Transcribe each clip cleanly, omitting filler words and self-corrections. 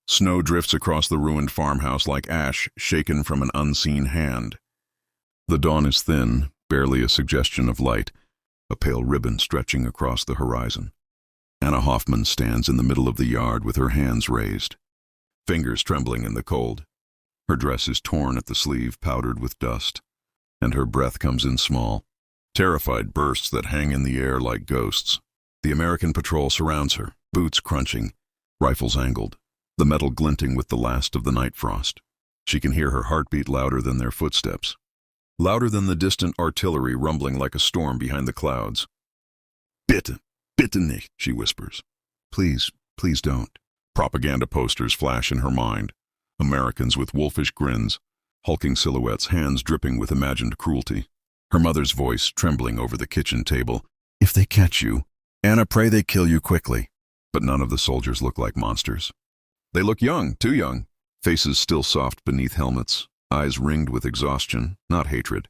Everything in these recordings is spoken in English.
Snow drifts across the ruined farmhouse like ash shaken from an unseen hand. The dawn is thin, barely a suggestion of light, a pale ribbon stretching across the horizon. Anna Hoffman stands in the middle of the yard with her hands raised, fingers trembling in the cold. Her dress is torn at the sleeve, powdered with dust, and her breath comes in small, terrified bursts that hang in the air like ghosts. The American patrol surrounds her, boots crunching, rifles angled, the metal glinting with the last of the night frost. She can hear her heartbeat louder than their footsteps, louder than the distant artillery rumbling like a storm behind the clouds. Bitte, bitte nicht, she whispers. Please, please don't. Propaganda posters flash in her mind. Americans with wolfish grins, hulking silhouettes, hands dripping with imagined cruelty. Her mother's voice trembling over the kitchen table. If they catch you, Anna, pray they kill you quickly. But none of the soldiers look like monsters. They look young, too young, faces still soft beneath helmets, eyes ringed with exhaustion, not hatred.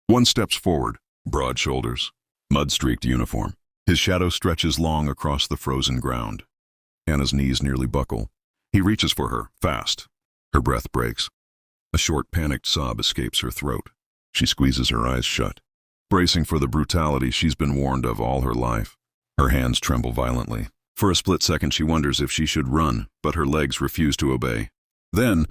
One steps forward, broad shoulders, mud-streaked uniform. His shadow stretches long across the frozen ground. Anna's knees nearly buckle. He reaches for her, fast. Her breath breaks. A short, panicked sob escapes her throat. She squeezes her eyes shut, bracing for the brutality she's been warned of all her life. Her hands tremble violently. For a split second she wonders if she should run, but her legs refuse to obey. Then,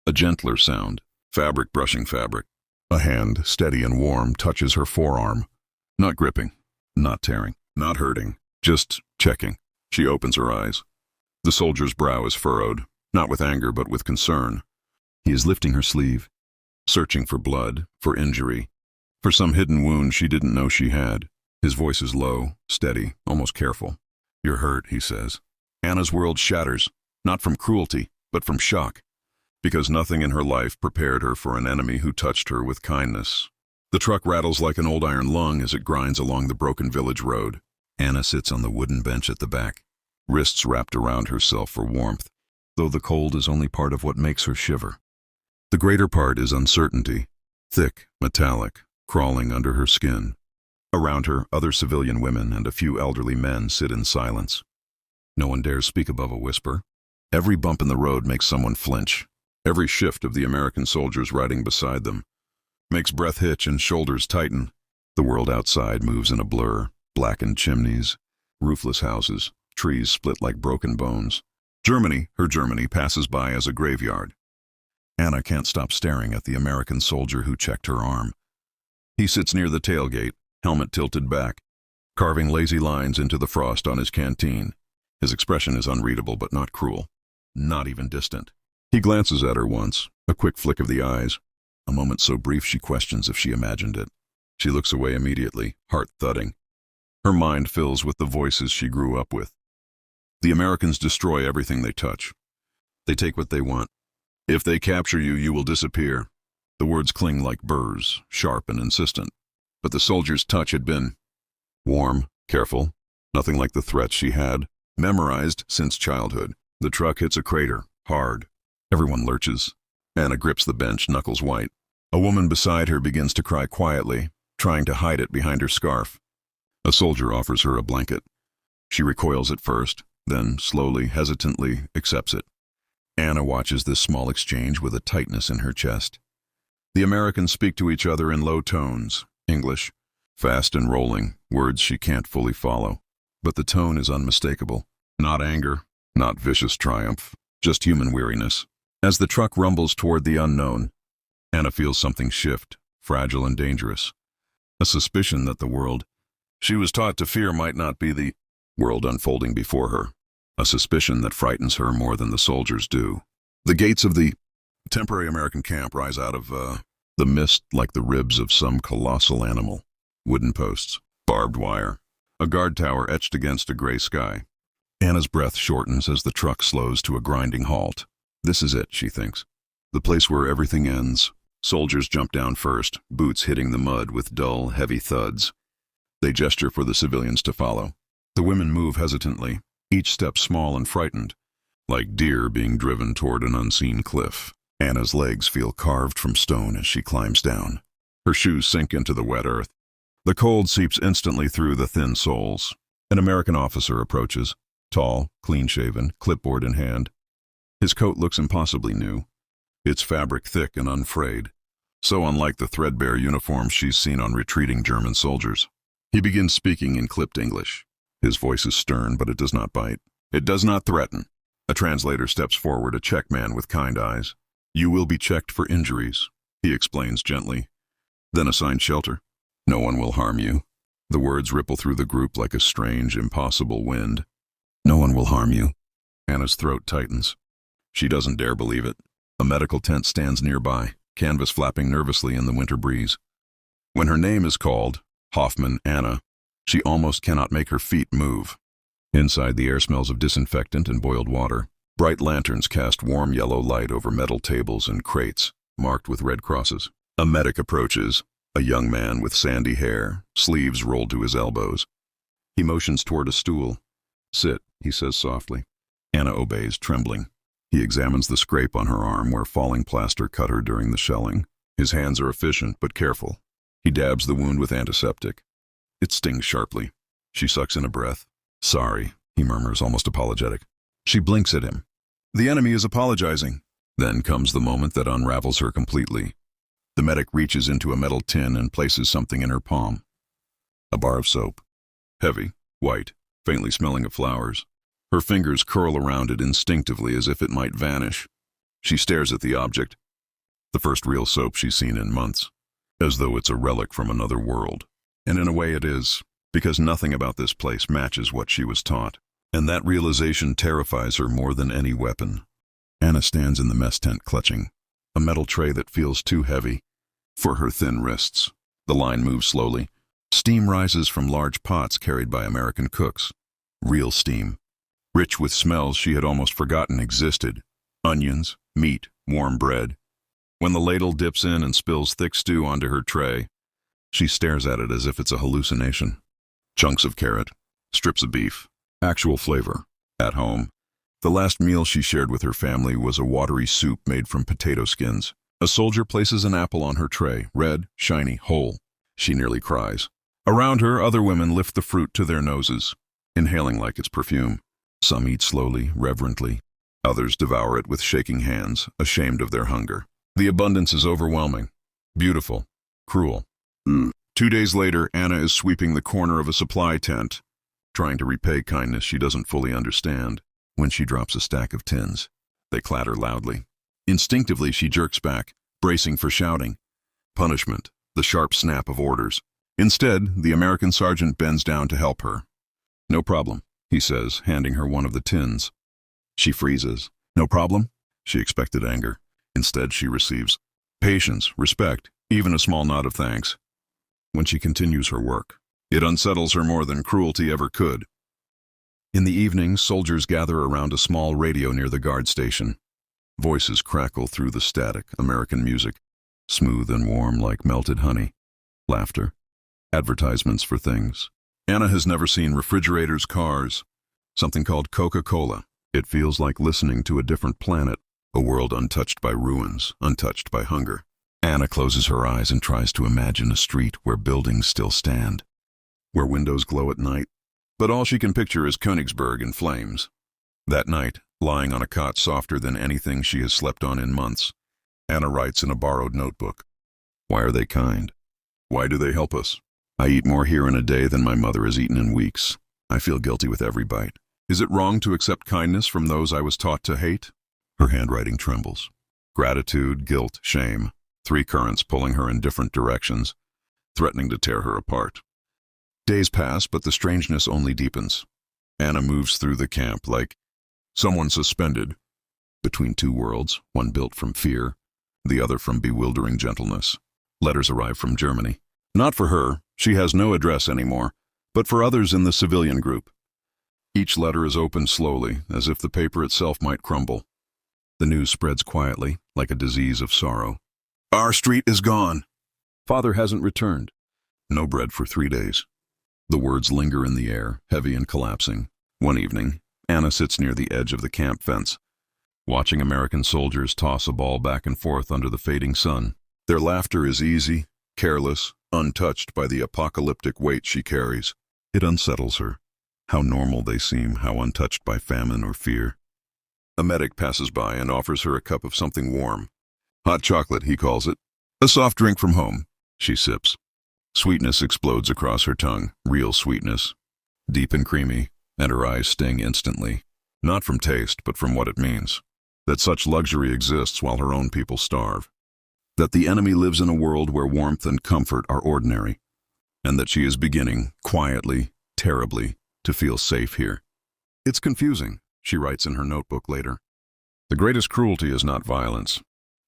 a gentler sound, fabric brushing fabric. A hand, steady and warm, touches her forearm. Not gripping, not tearing, not hurting, just checking. She opens her eyes. The soldier's brow is furrowed, not with anger but with concern. He is lifting her sleeve, searching for blood, for injury, for some hidden wound she didn't know she had. His voice is low, steady, almost careful. You're hurt, he says. Anna's world shatters, not from cruelty, but from shock, because nothing in her life prepared her for an enemy who touched her with kindness. The truck rattles like an old iron lung as it grinds along the broken village road. Anna sits on the wooden bench at the back, wrists wrapped around herself for warmth, though the cold is only part of what makes her shiver. The greater part is uncertainty, thick, metallic, crawling under her skin. Around her, other civilian women and a few elderly men sit in silence. No one dares speak above a whisper. Every bump in the road makes someone flinch. Every shift of the American soldiers riding beside them makes breath hitch and shoulders tighten. The world outside moves in a blur, blackened chimneys, roofless houses, trees split like broken bones. Germany, her Germany, passes by as a graveyard. Anna can't stop staring at the American soldier who checked her arm. He sits near the tailgate, helmet tilted back, carving lazy lines into the frost on his canteen. His expression is unreadable but not cruel, not even distant. He glances at her once, a quick flick of the eyes, a moment so brief she questions if she imagined it. She looks away immediately, heart thudding. Her mind fills with the voices she grew up with. The Americans destroy everything they touch. They take what they want. If they capture you, you will disappear. The words cling like burrs, sharp and insistent. But the soldier's touch had been warm, careful, nothing like the threats she had memorized since childhood. The truck hits a crater, hard. Everyone lurches. Anna grips the bench, knuckles white. A woman beside her begins to cry quietly, trying to hide it behind her scarf. A soldier offers her a blanket. She recoils at first, then slowly, hesitantly accepts it. Anna watches this small exchange with a tightness in her chest. The Americans speak to each other in low tones, English, fast and rolling, words she can't fully follow. But the tone is unmistakable. Not anger, not vicious triumph, just human weariness. As the truck rumbles toward the unknown, Anna feels something shift, fragile and dangerous. A suspicion that the world she was taught to fear might not be the world unfolding before her. A suspicion that frightens her more than the soldiers do. The gates of the temporary American camp rise out of the mist like the ribs of some colossal animal. Wooden posts, barbed wire, a guard tower etched against a gray sky. Anna's breath shortens as the truck slows to a grinding halt. This is it, she thinks. The place where everything ends. Soldiers jump down first, boots hitting the mud with dull, heavy thuds. They gesture for the civilians to follow. The women move hesitantly, each step small and frightened, like deer being driven toward an unseen cliff. Anna's legs feel carved from stone as she climbs down. Her shoes sink into the wet earth. The cold seeps instantly through the thin soles. An American officer approaches, tall, clean-shaven, clipboard in hand. His coat looks impossibly new, its fabric thick and unfrayed, so unlike the threadbare uniforms she's seen on retreating German soldiers. He begins speaking in clipped English. His voice is stern, but it does not bite. It does not threaten. A translator steps forward, a Czech man with kind eyes. "You will be checked for injuries," he explains gently. "Then assigned shelter. No one will harm you." The words ripple through the group like a strange, impossible wind. "No one will harm you." Anna's throat tightens. She doesn't dare believe it. A medical tent stands nearby, canvas flapping nervously in the winter breeze. When her name is called, Hoffman Anna, she almost cannot make her feet move. Inside, the air smells of disinfectant and boiled water. Bright lanterns cast warm yellow light over metal tables and crates, marked with red crosses. A medic approaches, a young man with sandy hair, sleeves rolled to his elbows. He motions toward a stool. "Sit," he says softly. Anna obeys, trembling. He examines the scrape on her arm where falling plaster cut her during the shelling. His hands are efficient but careful. He dabs the wound with antiseptic. It stings sharply. She sucks in a breath. "Sorry," he murmurs, almost apologetic. She blinks at him. "The enemy is apologizing." Then comes the moment that unravels her completely. The medic reaches into a metal tin and places something in her palm. A bar of soap. Heavy, white, faintly smelling of flowers. Her fingers curl around it instinctively as if it might vanish. She stares at the object, the first real soap she's seen in months, as though it's a relic from another world. And in a way it is, because nothing about this place matches what she was taught. And that realization terrifies her more than any weapon. Anna stands in the mess tent clutching a metal tray that feels too heavy for her thin wrists. The line moves slowly. Steam rises from large pots carried by American cooks. Real steam. Rich with smells she had almost forgotten existed. Onions, meat, warm bread. When the ladle dips in and spills thick stew onto her tray, she stares at it as if it's a hallucination. Chunks of carrot, strips of beef, actual flavor. At home, the last meal she shared with her family was a watery soup made from potato skins. A soldier places an apple on her tray, red, shiny, whole. She nearly cries. Around her, other women lift the fruit to their noses, inhaling like it's perfume. Some eat slowly, reverently. Others devour it with shaking hands, ashamed of their hunger. The abundance is overwhelming, beautiful, cruel. 2 days later, Anna is sweeping the corner of a supply tent, trying to repay kindness she doesn't fully understand, when she drops a stack of tins. They clatter loudly. Instinctively, she jerks back, bracing for shouting. Punishment, the sharp snap of orders. Instead, the American sergeant bends down to help her. "No problem," he says, handing her one of the tins. She freezes. "No problem?" She expected anger. Instead, she receives patience, respect, even a small nod of thanks. When she continues her work, it unsettles her more than cruelty ever could. In the evening, soldiers gather around a small radio near the guard station. Voices crackle through the static, American music, smooth and warm like melted honey. Laughter. Advertisements for things. Anna has never seen refrigerators, cars, something called Coca-Cola. It feels like listening to a different planet, a world untouched by ruins, untouched by hunger. Anna closes her eyes and tries to imagine a street where buildings still stand, where windows glow at night. But all she can picture is Königsberg in flames. That night, lying on a cot softer than anything she has slept on in months, Anna writes in a borrowed notebook. Why are they kind? Why do they help us? I eat more here in a day than my mother has eaten in weeks. I feel guilty with every bite. Is it wrong to accept kindness from those I was taught to hate? Her handwriting trembles. Gratitude, guilt, shame. 3 currents pulling her in different directions, threatening to tear her apart. Days pass, but the strangeness only deepens. Anna moves through the camp like someone suspended between 2 worlds, one built from fear, the other from bewildering gentleness. Letters arrive from Germany. Not for her, she has no address anymore, but for others in the civilian group. Each letter is opened slowly, as if the paper itself might crumble. The news spreads quietly, like a disease of sorrow. Our street is gone. Father hasn't returned. No bread for 3 days. The words linger in the air, heavy and collapsing. One evening, Anna sits near the edge of the camp fence, watching American soldiers toss a ball back and forth under the fading sun. Their laughter is easy, careless, untouched by the apocalyptic weight she carries. It unsettles her. How normal they seem, how untouched by famine or fear. A medic passes by and offers her a cup of something warm. Hot chocolate, he calls it. A soft drink from home. She sips. Sweetness explodes across her tongue, real sweetness. Deep and creamy, and her eyes sting instantly. Not from taste, but from what it means. That such luxury exists while her own people starve. That the enemy lives in a world where warmth and comfort are ordinary. And that she is beginning, quietly, terribly, to feel safe here. It's confusing, she writes in her notebook later. The greatest cruelty is not violence.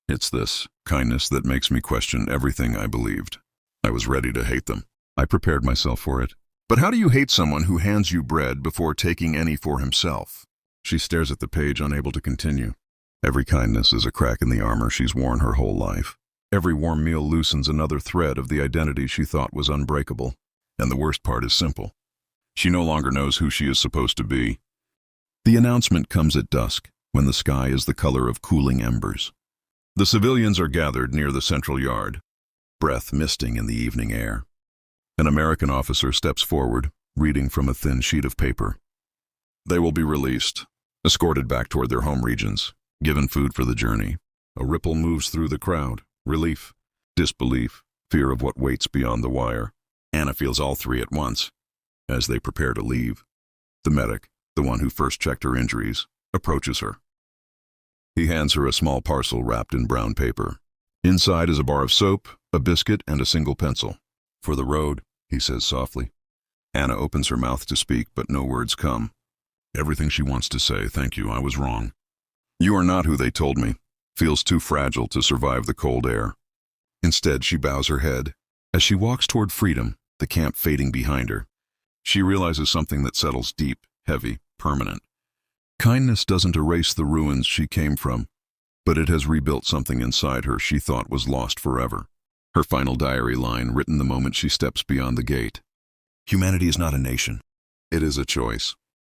It's this kindness that makes me question everything I believed. I was ready to hate them. I prepared myself for it. But how do you hate someone who hands you bread before taking any for himself? She stares at the page, unable to continue. Every kindness is a crack in the armor she's worn her whole life. Every warm meal loosens another thread of the identity she thought was unbreakable. And the worst part is simple. She no longer knows who she is supposed to be. The announcement comes at dusk, when the sky is the color of cooling embers. The civilians are gathered near the central yard, breath misting in the evening air. An American officer steps forward, reading from a thin sheet of paper. They will be released, escorted back toward their home regions, given food for the journey. A ripple moves through the crowd. Relief, disbelief, fear of what waits beyond the wire. Anna feels all three at once. As they prepare to leave, the medic, the one who first checked her injuries, approaches her. He hands her a small parcel wrapped in brown paper. Inside is a bar of soap, a biscuit, and a single pencil. For the road, he says softly. Anna opens her mouth to speak, but no words come. Everything she wants to say, thank you, I was wrong. You are not who they told me. Feels too fragile to survive the cold air. Instead, she bows her head. As she walks toward freedom, the camp fading behind her, she realizes something that settles deep, heavy, permanent. Kindness doesn't erase the ruins she came from, but it has rebuilt something inside her she thought was lost forever. Her final diary line, written the moment she steps beyond the gate. Humanity is not a nation. It is a choice.